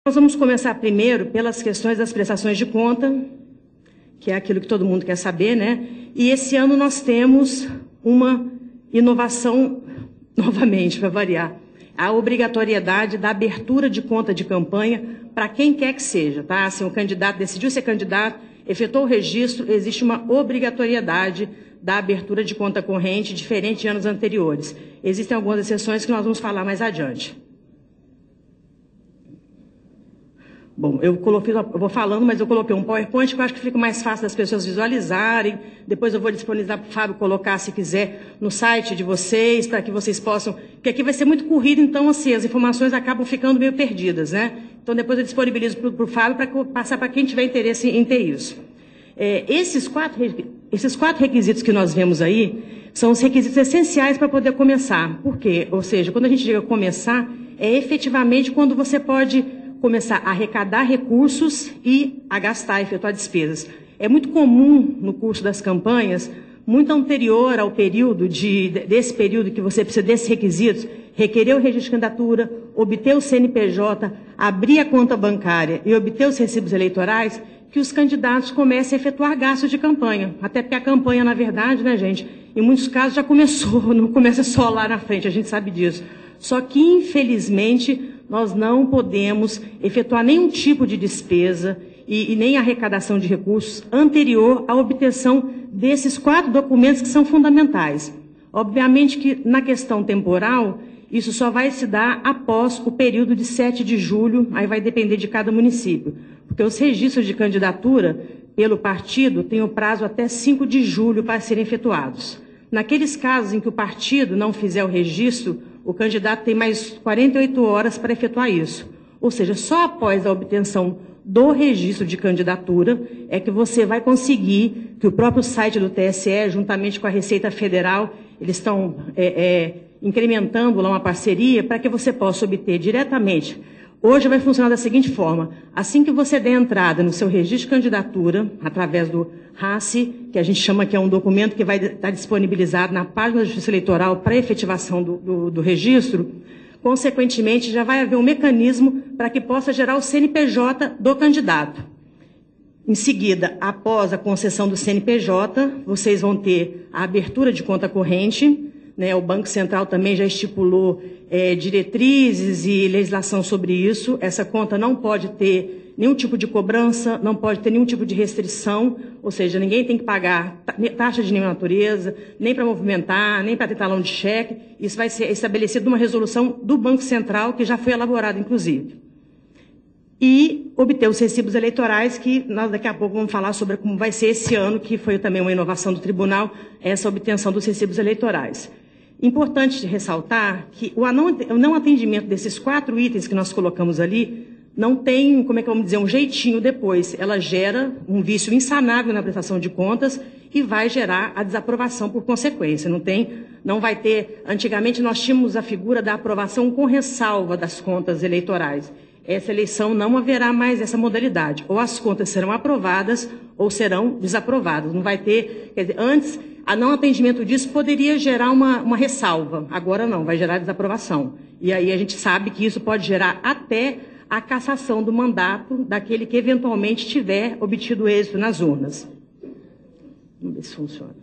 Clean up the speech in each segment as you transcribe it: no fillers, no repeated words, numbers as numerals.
Nós vamos começar primeiro pelas questões das prestações de conta, que é aquilo que todo mundo quer saber, né? E esse ano nós temos uma inovação, novamente, para variar, a obrigatoriedade da abertura de conta de campanha para quem quer que seja, tá? Se um candidato decidiu ser candidato, efetuou o registro, existe uma obrigatoriedade da abertura de conta corrente, diferente de anos anteriores. Existem algumas exceções que nós vamos falar mais adiante. Bom, eu vou falando, mas eu coloquei um PowerPoint que eu acho que fica mais fácil das pessoas visualizarem. Depois eu vou disponibilizar para o Fábio colocar, se quiser, no site de vocês, para que vocês possam... Porque aqui vai ser muito corrido, então, assim, as informações acabam ficando meio perdidas, né? Então, depois eu disponibilizo para o Fábio para passar para quem tiver interesse em ter isso. Esses quatro requisitos que nós vemos aí são os requisitos essenciais para poder começar. Por quê? Ou seja, quando a gente diga começar, é efetivamente quando você pode começar a arrecadar recursos e a gastar, efetuar despesas. É muito comum no curso das campanhas, muito anterior ao período desse período que você precisa desses requisitos, requerer o registro de candidatura, obter o CNPJ, abrir a conta bancária e obter os recibos eleitorais, que os candidatos comecem a efetuar gastos de campanha. Até porque a campanha, na verdade, né, gente, em muitos casos já começou, não começa só lá na frente, a gente sabe disso. Só que, infelizmente, nós não podemos efetuar nenhum tipo de despesa e nem arrecadação de recursos anterior à obtenção desses 4 documentos que são fundamentais. Obviamente que, na questão temporal, isso só vai se dar após o período de 7 de julho, aí vai depender de cada município. Porque os registros de candidatura pelo partido têm o prazo até 5 de julho para serem efetuados. Naqueles casos em que o partido não fizer o registro, o candidato tem mais 48 horas para efetuar isso. Ou seja, só após a obtenção do registro de candidatura é que você vai conseguir, que o próprio site do TSE, juntamente com a Receita Federal, eles estão incrementando lá uma parceria para que você possa obter diretamente. Hoje vai funcionar da seguinte forma: assim que você der entrada no seu registro de candidatura, através do RACE, que a gente chama que é um documento que vai estar disponibilizado na página da Justiça Eleitoral para efetivação do registro, consequentemente já vai haver um mecanismo para que possa gerar o CNPJ do candidato. Em seguida, após a concessão do CNPJ, vocês vão ter a abertura de conta corrente, né? O Banco Central também já estipulou diretrizes e legislação sobre isso. Essa conta não pode ter nenhum tipo de cobrança, não pode ter nenhum tipo de restrição, ou seja, ninguém tem que pagar taxa de nenhuma natureza, nem para movimentar, nem para ter talão de cheque. Isso vai ser estabelecido numa resolução do Banco Central, que já foi elaborada, inclusive. E obter os recibos eleitorais, que nós daqui a pouco vamos falar sobre como vai ser esse ano, que foi também uma inovação do tribunal, essa obtenção dos recibos eleitorais. Importante ressaltar que o não atendimento desses 4 itens que nós colocamos ali não tem, como é que vamos dizer, um jeitinho depois. Ela gera um vício insanável na prestação de contas e vai gerar a desaprovação por consequência. Não vai ter... Antigamente nós tínhamos a figura da aprovação com ressalva das contas eleitorais. Essa eleição não haverá mais essa modalidade. Ou as contas serão aprovadas ou serão desaprovadas. Não vai ter... Quer dizer, antes, a não atendimento disso poderia gerar uma ressalva. Agora não, vai gerar desaprovação. E aí a gente sabe que isso pode gerar até a cassação do mandato daquele que eventualmente tiver obtido êxito nas urnas. Vamos ver se funciona.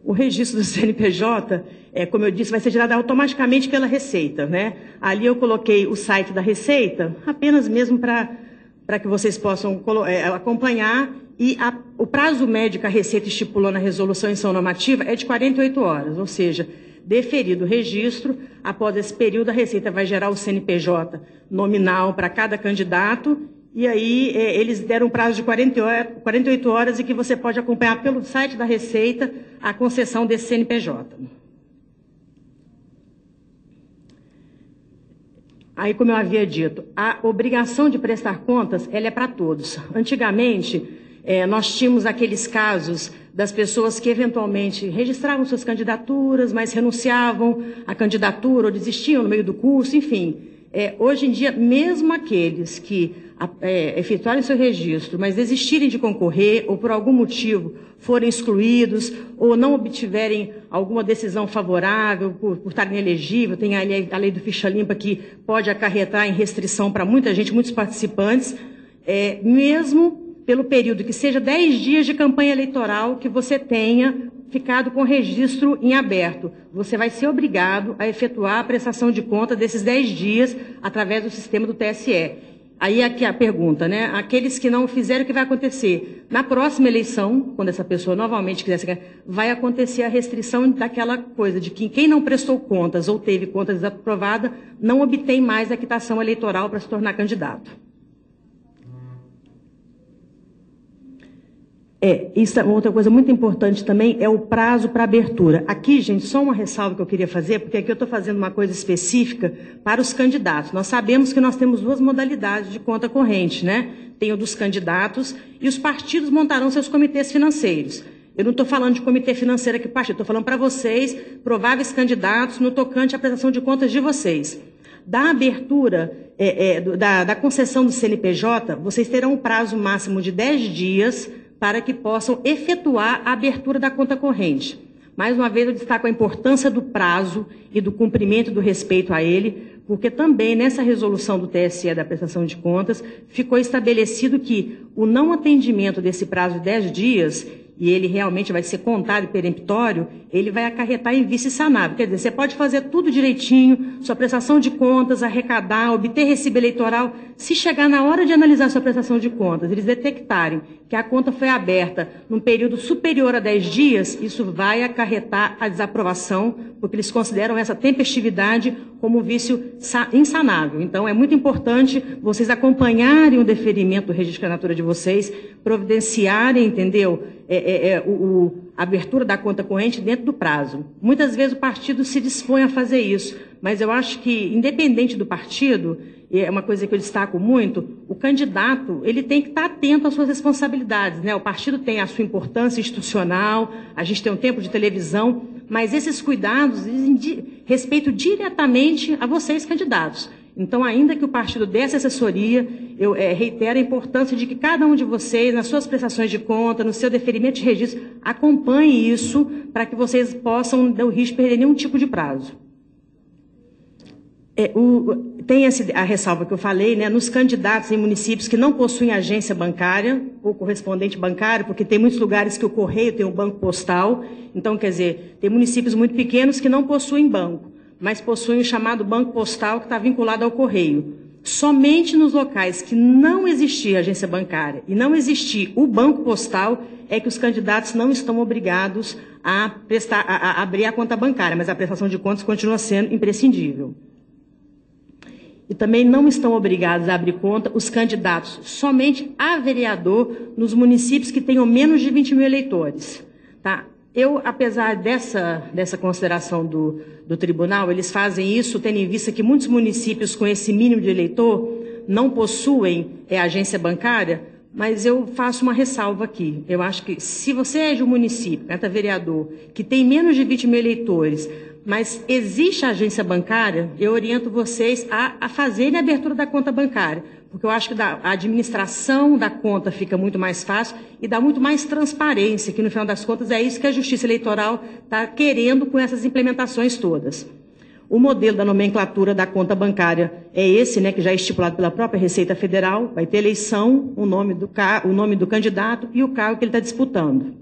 O registro do CNPJ, como eu disse, vai ser gerado automaticamente pela Receita, né? Ali eu coloquei o site da Receita, apenas mesmo para que vocês possam acompanhar. E o prazo médio que a Receita estipulou na resolução em ação normativa é de 48 horas, ou seja, deferido o registro, após esse período a Receita vai gerar o CNPJ nominal para cada candidato, e aí eles deram um prazo de 48 horas e que você pode acompanhar pelo site da Receita a concessão desse CNPJ. Aí, como eu havia dito, a obrigação de prestar contas, ela é para todos. Antigamente, nós tínhamos aqueles casos das pessoas que eventualmente registravam suas candidaturas, mas renunciavam à candidatura ou desistiam no meio do curso, enfim. hoje em dia, mesmo aqueles que efetuarem seu registro, mas desistirem de concorrer ou por algum motivo forem excluídos ou não obtiverem alguma decisão favorável por estarem elegíveis, tem a lei do ficha limpa que pode acarretar em restrição para muita gente, muitos participantes, mesmo pelo período que seja 10 dias de campanha eleitoral que você tenha ficado com registro em aberto. Você vai ser obrigado a efetuar a prestação de conta desses 10 dias através do sistema do TSE. Aí aqui a pergunta, né? Aqueles que não fizeram, o que vai acontecer? Na próxima eleição, quando essa pessoa novamente quiser, vai acontecer a restrição daquela coisa de que quem não prestou contas ou teve conta desaprovada não obtém mais a quitação eleitoral para se tornar candidato. Isso é outra coisa muito importante também, é o prazo para abertura. Aqui, gente, só uma ressalva que eu queria fazer, porque aqui eu estou fazendo uma coisa específica para os candidatos. Nós sabemos que nós temos duas modalidades de conta corrente, né? Tem o dos candidatos e os partidos montarão seus comitês financeiros. Eu não estou falando de comitê financeiro aqui, partido, estou falando para vocês, prováveis candidatos, no tocante à prestação de contas de vocês. Da abertura, da concessão do CNPJ, vocês terão um prazo máximo de 10 dias para que possam efetuar a abertura da conta corrente. Mais uma vez, eu destaco a importância do prazo e do cumprimento do respeito a ele, porque também nessa resolução do TSE da prestação de contas, ficou estabelecido que o não atendimento desse prazo de 10 dias, e ele realmente vai ser contado e peremptório, ele vai acarretar em vício sanável. Quer dizer, você pode fazer tudo direitinho, sua prestação de contas, arrecadar, obter recibo eleitoral. Se chegar na hora de analisar sua prestação de contas, eles detectarem que a conta foi aberta num período superior a 10 dias, isso vai acarretar a desaprovação, porque eles consideram essa tempestividade como um vício insanável. Então, é muito importante vocês acompanharem o deferimento do registro de candidatura de vocês, providenciarem, entendeu? A abertura da conta corrente dentro do prazo. Muitas vezes o partido se dispõe a fazer isso, mas eu acho que, independente do partido, é uma coisa que eu destaco muito, o candidato ele tem que estar atento às suas responsabilidades, né? O partido tem a sua importância institucional, a gente tem um tempo de televisão, mas esses cuidados respeitam diretamente a vocês, candidatos. Então, ainda que o partido dê essa assessoria, eu reitero a importância de que cada um de vocês, nas suas prestações de conta, no seu deferimento de registro, acompanhe isso para que vocês possam, não risco de perder nenhum tipo de prazo. Tem a ressalva que eu falei, né, nos candidatos em municípios que não possuem agência bancária ou correspondente bancário, porque tem muitos lugares que o correio tem um banco postal. Então, quer dizer, tem municípios muito pequenos que não possuem banco, mas possuem o chamado banco postal que está vinculado ao correio. Somente nos locais que não existir agência bancária e não existir o banco postal é que os candidatos não estão obrigados a abrir a conta bancária, mas a prestação de contas continua sendo imprescindível. E também não estão obrigados a abrir conta os candidatos somente a vereador nos municípios que tenham menos de 20 mil eleitores. Tá? Apesar dessa consideração do tribunal, eles fazem isso tendo em vista que muitos municípios com esse mínimo de eleitor não possuem agência bancária, mas eu faço uma ressalva aqui. Eu acho que se você é de um município, vereador, que tem menos de 20 mil eleitores, mas existe a agência bancária, eu oriento vocês a fazerem a abertura da conta bancária, porque eu acho que a administração da conta fica muito mais fácil e dá muito mais transparência, que no final das contas é isso que a Justiça Eleitoral está querendo com essas implementações todas. O modelo da nomenclatura da conta bancária é esse, né, que já é estipulado pela própria Receita Federal, vai ter eleição, o nome do candidato e o cargo que ele está disputando.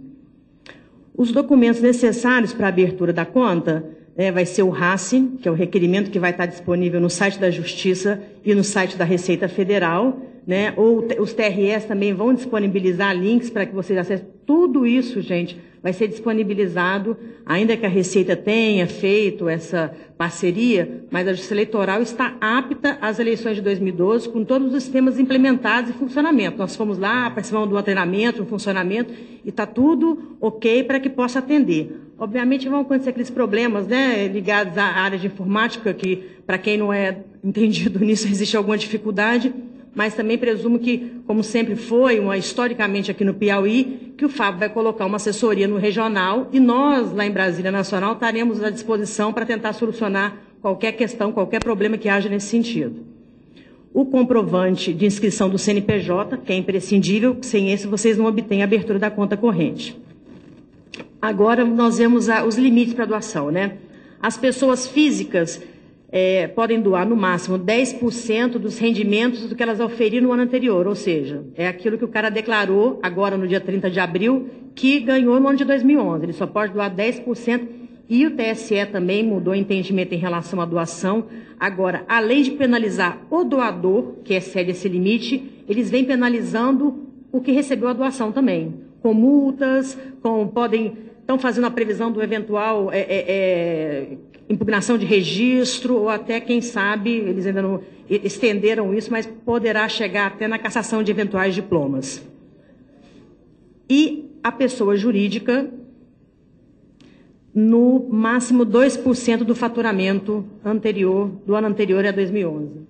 Os documentos necessários para a abertura da conta vai ser o RACE, que é o requerimento que vai estar disponível no site da Justiça e no site da Receita Federal, né? Ou os TRS também vão disponibilizar links para que vocês acessem. Tudo isso, gente, vai ser disponibilizado, ainda que a Receita tenha feito essa parceria, mas a Justiça Eleitoral está apta às eleições de 2012 com todos os sistemas implementados e funcionamento. Nós fomos lá, participamos do treinamento, do funcionamento, e está tudo ok para que possa atender. Obviamente vão acontecer aqueles problemas, né, ligados à área de informática, que para quem não é entendido nisso existe alguma dificuldade, mas também presumo que, como sempre foi, historicamente aqui no Piauí, que o Fábio vai colocar uma assessoria no regional e nós, lá em Brasília Nacional, estaremos à disposição para tentar solucionar qualquer questão, qualquer problema que haja nesse sentido. O comprovante de inscrição do CNPJ, que é imprescindível, sem esse vocês não obtêm a abertura da conta corrente. Agora nós vemos os limites para doação, né? As pessoas físicas podem doar no máximo 10% dos rendimentos do que elas oferiram no ano anterior, ou seja, é aquilo que o cara declarou agora no dia 30 de abril que ganhou no ano de 2011. Ele só pode doar 10% e o TSE também mudou o entendimento em relação à doação. Agora, além de penalizar o doador, que excede esse limite, eles vêm penalizando o que recebeu a doação também, com multas, estão fazendo a previsão do eventual impugnação de registro, ou até, quem sabe, eles ainda não estenderam isso, mas poderá chegar até na cassação de eventuais diplomas. E a pessoa jurídica, no máximo 2% do faturamento anterior, do ano anterior a 2011.